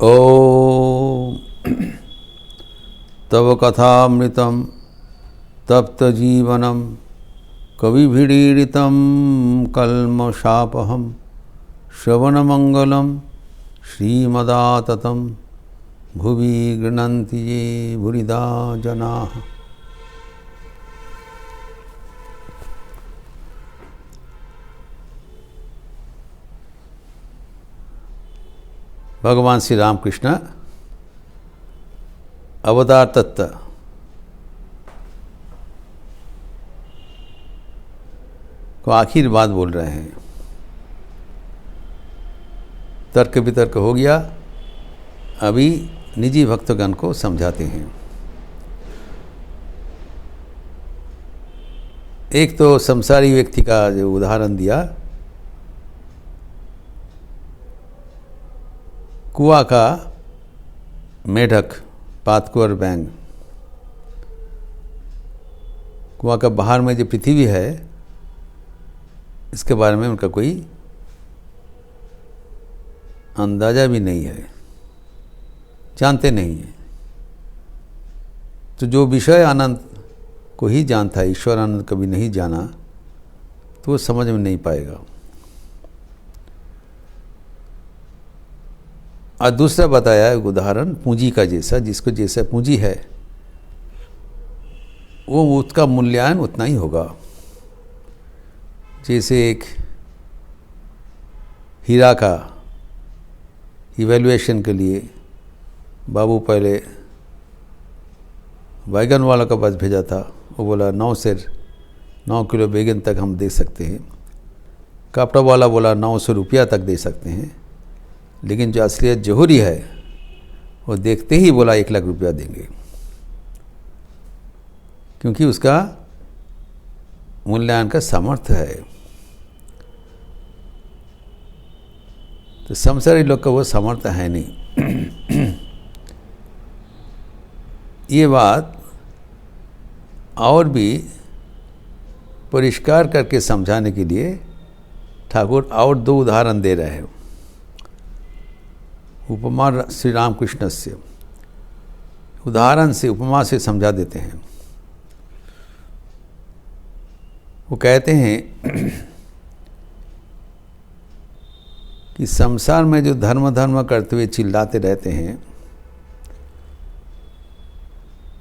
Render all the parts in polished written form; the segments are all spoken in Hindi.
ओम तव कथामृतं तप्तजीवनं कविभिरीडितं कल्मषापहं श्रवणमंगलं श्रीमदाततं भुवि गृह्णन्ति ये भुरिदा जनाः। भगवान श्री रामकृष्ण अवतार तत्व को आखिर बात बोल रहे हैं। तर्क वितर्क हो गया, अभी निजी भक्तगण को समझाते हैं। एक तो संसारी व्यक्ति का जो उदाहरण दिया, कुआ का मेढक, पातकुअर बैंग, कुआ का बाहर में जो पृथ्वी है इसके बारे में उनका कोई अंदाजा भी नहीं है, जानते नहीं है। तो जो विषय आनंद को ही जानता है, ईश्वर आनंद कभी नहीं जाना, तो वो समझ में नहीं पाएगा। और दूसरा बताया एक उदाहरण पूंजी का जैसा, जिसको जैसा पूंजी है वो उसका मूल्यांकन उतना ही होगा। जैसे एक हीरा का इवैल्यूएशन के लिए बाबू पहले बैगन वाला का पास भेजा था, वो बोला 9 किलो बैगन तक हम दे सकते हैं। कपड़ा वाला बोला 900 रुपया तक दे सकते हैं, लेकिन जो असलियत जौहरी है वो देखते ही बोला 1 लाख रुपया देंगे, क्योंकि उसका मूल्यांकन का सामर्थ्य है। तो संसारी लोग का वो सामर्थ्य है नहीं। ये बात और भी परिष्कार करके समझाने के लिए ठाकुर और 2 उदाहरण दे रहे हैं। उपमा श्री रामकृष्ण से उदाहरण से, उपमा से समझा देते हैं। वो कहते हैं कि संसार में जो धर्म करते हुए चिल्लाते रहते हैं,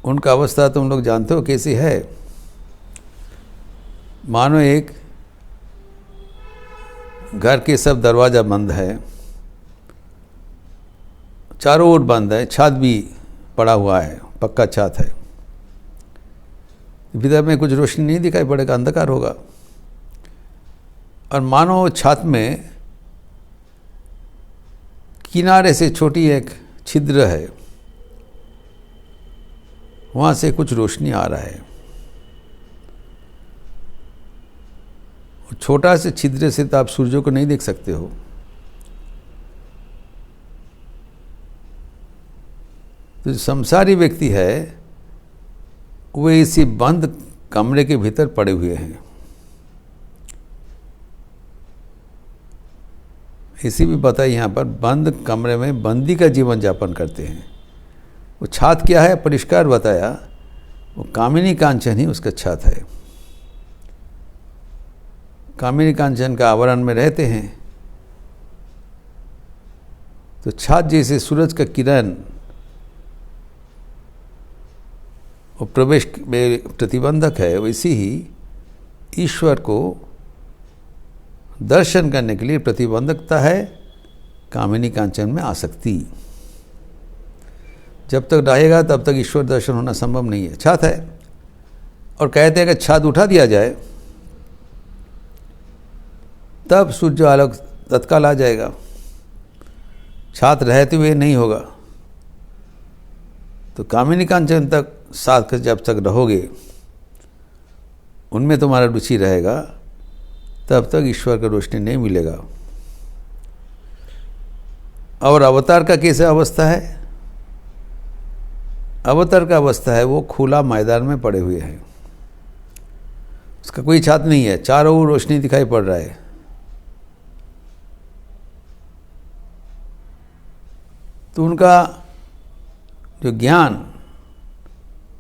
उनका अवस्था तुम लोग जानते हो कैसी है। मानो एक घर के सब दरवाज़ा बंद है, चारों ओर बंद है, छत भी पड़ा हुआ है, पक्का छत है, भीतर में कुछ रोशनी नहीं दिखाई पड़ेगा, अंधकार होगा। और मानो छत में किनारे से छोटी एक छिद्र है, वहाँ से कुछ रोशनी आ रहा है। छोटा से छिद्र से तो आप सूर्य को नहीं देख सकते हो। तो जो संसारी व्यक्ति है वो इसी बंद कमरे के भीतर पड़े हुए हैं। इसी भी बताइए, यहाँ पर बंद कमरे में बंदी का जीवन यापन करते हैं। वो छात क्या है, परिष्कार बताया, वो कामिनी कांचन ही उसका छात है। कामिनी कांचन का आवरण में रहते हैं। तो छात जैसे सूरज का किरण वो प्रवेश में प्रतिबंधक है, वैसे ही ईश्वर को दर्शन करने के लिए प्रतिबंधकता है कामिनी कांचन में आसक्ति। जब तक रहेगा तब तक ईश्वर दर्शन होना संभव नहीं है। छात है और कहते हैं कि छात उठा दिया जाए तब सूर्य आलोक तत्काल आ जाएगा, छात रहते हुए नहीं होगा। तो कामिनी कांचन तक साथ जब तक रहोगे, उनमें तुम्हारा रुचि रहेगा, तब तक ईश्वर का रोशनी नहीं मिलेगा। और अवतार का कैसे अवस्था है? अवतार का अवस्था है वो खुला मैदान में पड़े हुए हैं, उसका कोई छात नहीं है, चारों ओर रोशनी दिखाई पड़ रहा है। तो उनका जो ज्ञान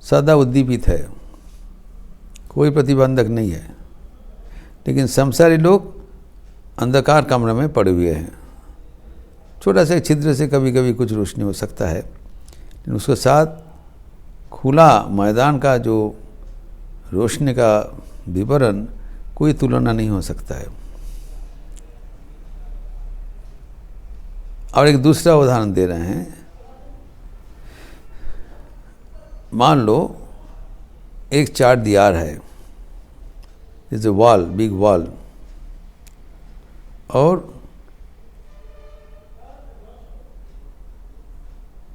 सदा उद्दीपित है, कोई प्रतिबंधक नहीं है। लेकिन संसारी लोग अंधकार कमरे में पड़े हुए हैं, छोटा सा छिद्र से कभी कभी कुछ रोशनी हो सकता है, लेकिन उसके साथ खुला मैदान का जो रोशनी का विवरण कोई तुलना नहीं हो सकता है। और एक दूसरा उदाहरण दे रहे हैं। मान लो एक 4 दीवार है, is a wall, big wall, और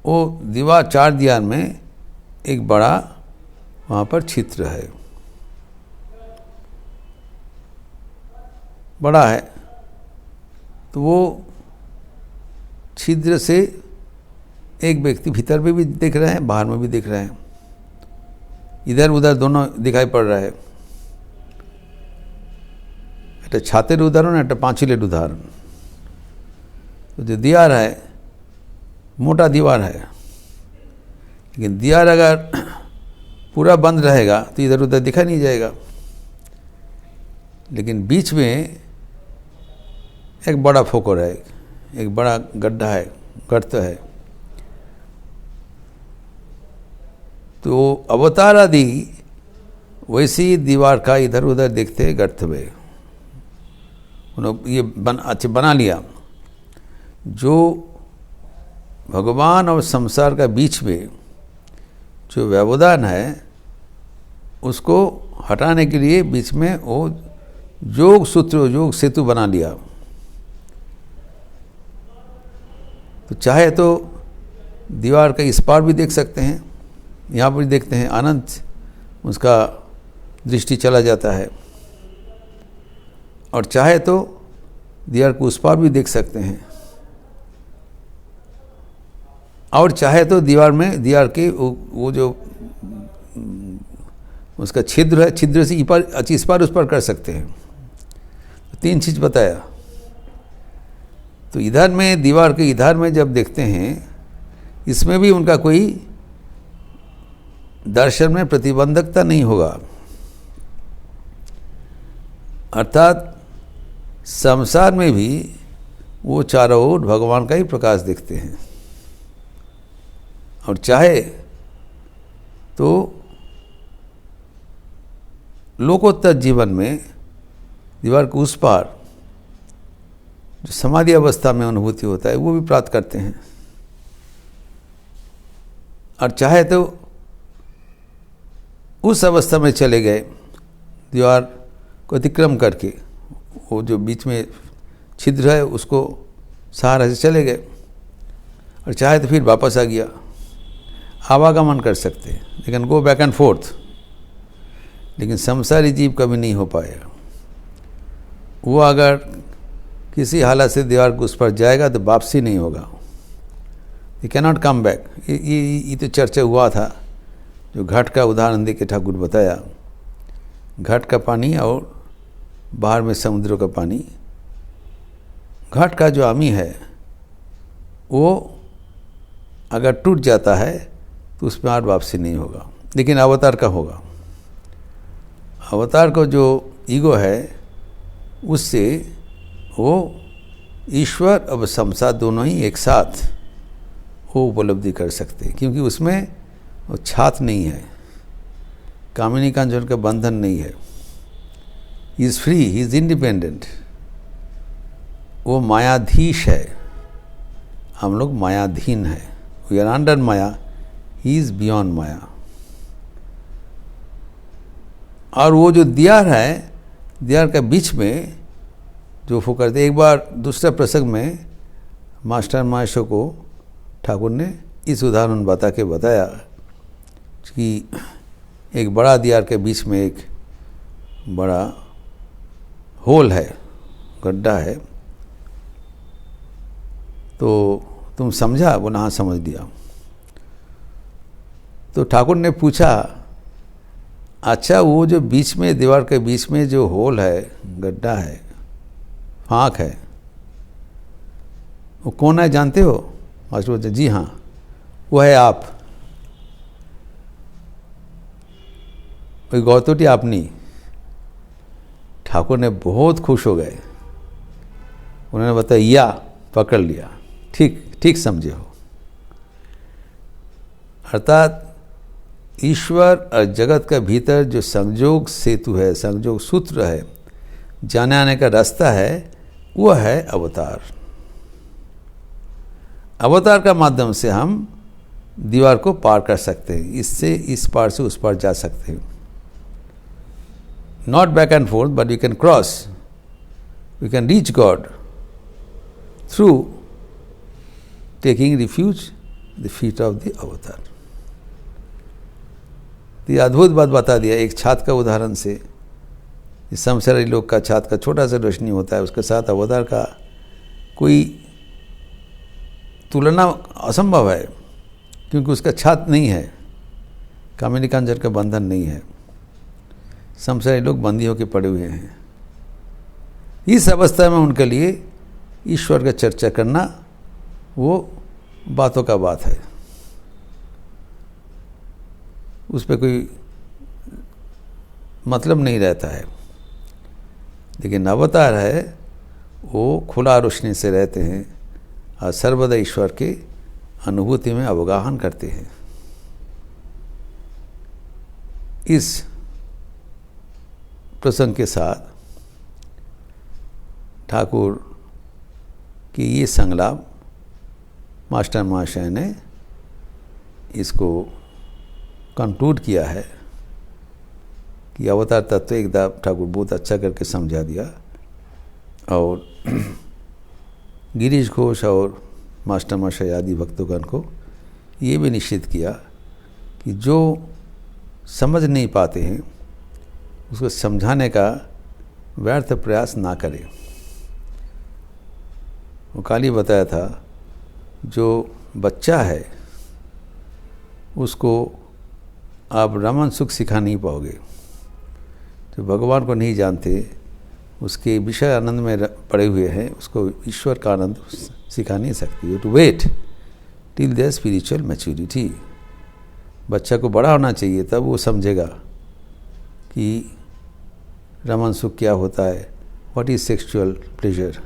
वो दीवार 4 दीवार में एक बड़ा वहाँ पर छिद्र है, बड़ा है। तो वो छिद्र से एक व्यक्ति भीतर में भी देख रहे हैं, बाहर में भी देख रहे हैं, इधर उधर दोनों दिखाई पड़ रहा है। এটা ছাতের উদাহরণ, একটা পাঁচিলের উদাহরণ। तो जो दीवार है मोटा दीवार है, लेकिन दीवार अगर पूरा बंद रहेगा तो इधर उधर दिखा नहीं जाएगा। लेकिन बीच में एक बड़ा फोकर है, एक बड़ा गड्ढा है, गर्त है। तो अवतार आदि वैसी दीवार का इधर उधर देखते गर्त में उन्होंने ये बना लिया। जो भगवान और संसार का बीच में जो व्यवधान है उसको हटाने के लिए बीच में वो योग सूत्र, योग सेतु बना लिया। तो चाहे तो दीवार का इस पार भी देख सकते हैं, यहाँ पर भी देखते हैं, अनंत उसका दृष्टि चला जाता है। और चाहे तो दीवार को उस पार भी देख सकते हैं, और चाहे तो दीवार में, दीवार के वो जो उसका छिद्र है, छिद्र से इस पार उस पार कर सकते हैं। तो 3 चीज़ बताया। तो इधर में, दीवार के इधर में जब देखते हैं, इसमें भी उनका कोई दर्शन में प्रतिबंधकता नहीं होगा। अर्थात संसार में भी वो चारों ओर भगवान का ही प्रकाश देखते हैं। और चाहे तो लोकोत्तर जीवन में दीवार के उस पार जो समाधि अवस्था में अनुभूति होता है वो भी प्राप्त करते हैं। और चाहे तो उस अवस्था में चले गए, दीवार को अतिक्रम करके, वो जो बीच में छिद्र है उसको सहारा से चले गए, और चाहे तो फिर वापस आ गया, आवागमन कर सकते हैं, लेकिन गो बैक एंड फोर्थ। लेकिन संसारी जीव कभी नहीं हो पाएगा। वो अगर किसी हालत से दीवार के उस पर जाएगा तो वापसी नहीं होगा, ये कैनॉट कम बैक। ये तो चर्चा हुआ था, जो घट का उदाहरण दे के ठाकुर बताया। घट का पानी और बाहर में समुद्र का पानी, घट का जो अमी है वो अगर टूट जाता है तो उसमें और वापसी नहीं होगा, लेकिन अवतार का होगा। अवतार को जो ईगो है उससे वो ईश्वर और संसार दोनों ही एक साथ वो उपलब्धि कर सकते हैं, क्योंकि उसमें वो छात नहीं है, कामिनी कांचन का बंधन नहीं है। He is free, he is independent. वो मायाधीश है, हम लोग मायाधीन है। We are under maya, he is beyond maya. और वो जो दियार है, दियार के बीच में जो फूक करते, एक बार दूसरे प्रसंग में मास्टर महाशय को ठाकुर ने इस उदाहरण बताया कि एक बड़ा दियार के बीच में एक बड़ा होल है, गड्ढा है। तो तुम समझा? बोला हाँ समझ लिया। तो ठाकुर ने पूछा, अच्छा वो जो बीच में, दीवार के बीच में जो होल है, गड्ढा है, फाँक है, वो कौन है जानते हो? मास्टर बोलते जी हाँ, वो है आप। वही गौतोटी आपनी। ठाकुर ने बहुत खुश हो गए। उन्होंने बताया या पकड़ लिया, ठीक समझे हो। अर्थात ईश्वर और जगत का भीतर जो संयोग सेतु है, संयोग सूत्र है, जाने आने का रास्ता है, वो है अवतार। अवतार का माध्यम से हम दीवार को पार कर सकते हैं, इससे इस पार से उस पार जा सकते हैं। Not back and forth, but we can cross, we can reach God through taking refuge the feet of the avatar. तो ये अद्भुत बात बता दिया एक छात का उदाहरण से। इस संसारी लोग का छात का छोटा सा रोशनी होता है, उसके साथ अवतार का कोई तुलना असंभव है, क्योंकि उसका छात नहीं है, कामिनी कांचन का बंधन नहीं है। संसारी लोग बंदी होकर पड़े हुए हैं। इस अवस्था में उनके लिए ईश्वर का चर्चा करना वो बातों का बात है, उस पर कोई मतलब नहीं रहता है। लेकिन अवतार है, वो खुला रोशनी से रहते हैं और सर्वदा ईश्वर के अनुभूति में अवगाहन करते हैं। इस प्रसंग के साथ ठाकुर की ये संगलाप मास्टर महाशय ने इसको कंक्लूड किया है कि अवतार तत्व एकदम ठाकुर बहुत अच्छा करके समझा दिया। और गिरीश घोष और मास्टर महाशय आदि भक्तोगण को ये भी निश्चित किया कि जो समझ नहीं पाते हैं उसको समझाने का व्यर्थ प्रयास ना करें। वो कल ही बताया था, जो बच्चा है उसको आप रमन सुख सिखा नहीं पाओगे। जो भगवान को नहीं जानते, उसके विषय आनंद में पड़े हुए हैं, उसको ईश्वर का आनंद सिखा नहीं सकती। You to wait till their spiritual maturity. बच्चा को बड़ा होना चाहिए, तब वो समझेगा कि रमन सुख क्या होता है, व्हाट इज़ सेक्सुअल प्लेजर।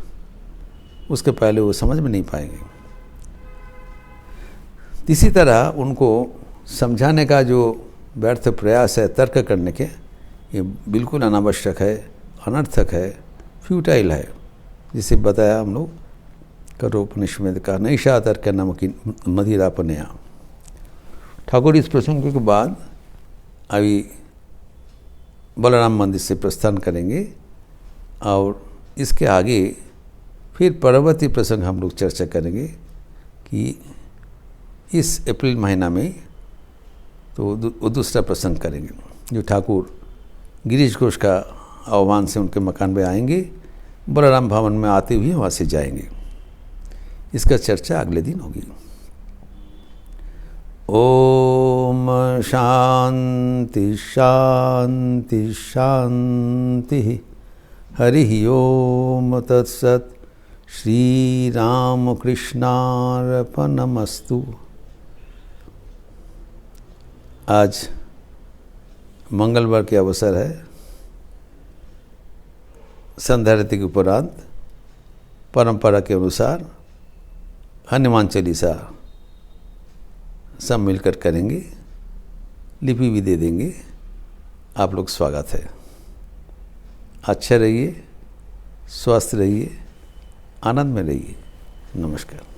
उसके पहले वो समझ में नहीं पाएंगे। इसी तरह उनको समझाने का जो व्यर्थ प्रयास है तर्क करने के, ये बिल्कुल अनावश्यक है, अनर्थक है, फ्यूटाइल है। जिसे बताया हम लोग कठोपनिषद में कहा, नैषा तर्क नमकी मदिरापनया। ठाकुर इस प्रसंग के बाद अभी बलराम मंदिर से प्रस्थान करेंगे और इसके आगे फिर परवर्ती प्रसंग हम लोग चर्चा करेंगे कि इस अप्रैल महीना में तो दूसरा प्रसंग करेंगे, जो ठाकुर गिरीश घोष का आह्वान से उनके मकान में आएंगे, बलराम भवन में आते हुए वहाँ से जाएंगे। इसका चर्चा अगले दिन होगी। ओम शांति शांति शांति। हरि ओम तत्सत। श्री राम कृष्णार्पणमस्तु। आज मंगलवार के अवसर है। संध्या आरती के उपरांत परंपरा के अनुसार हनुमान चालीसा सब मिलकर करेंगे, लिपि भी दे देंगे। आप लोग स्वागत है। अच्छे रहिए, स्वस्थ रहिए, आनंद में रहिए। नमस्कार।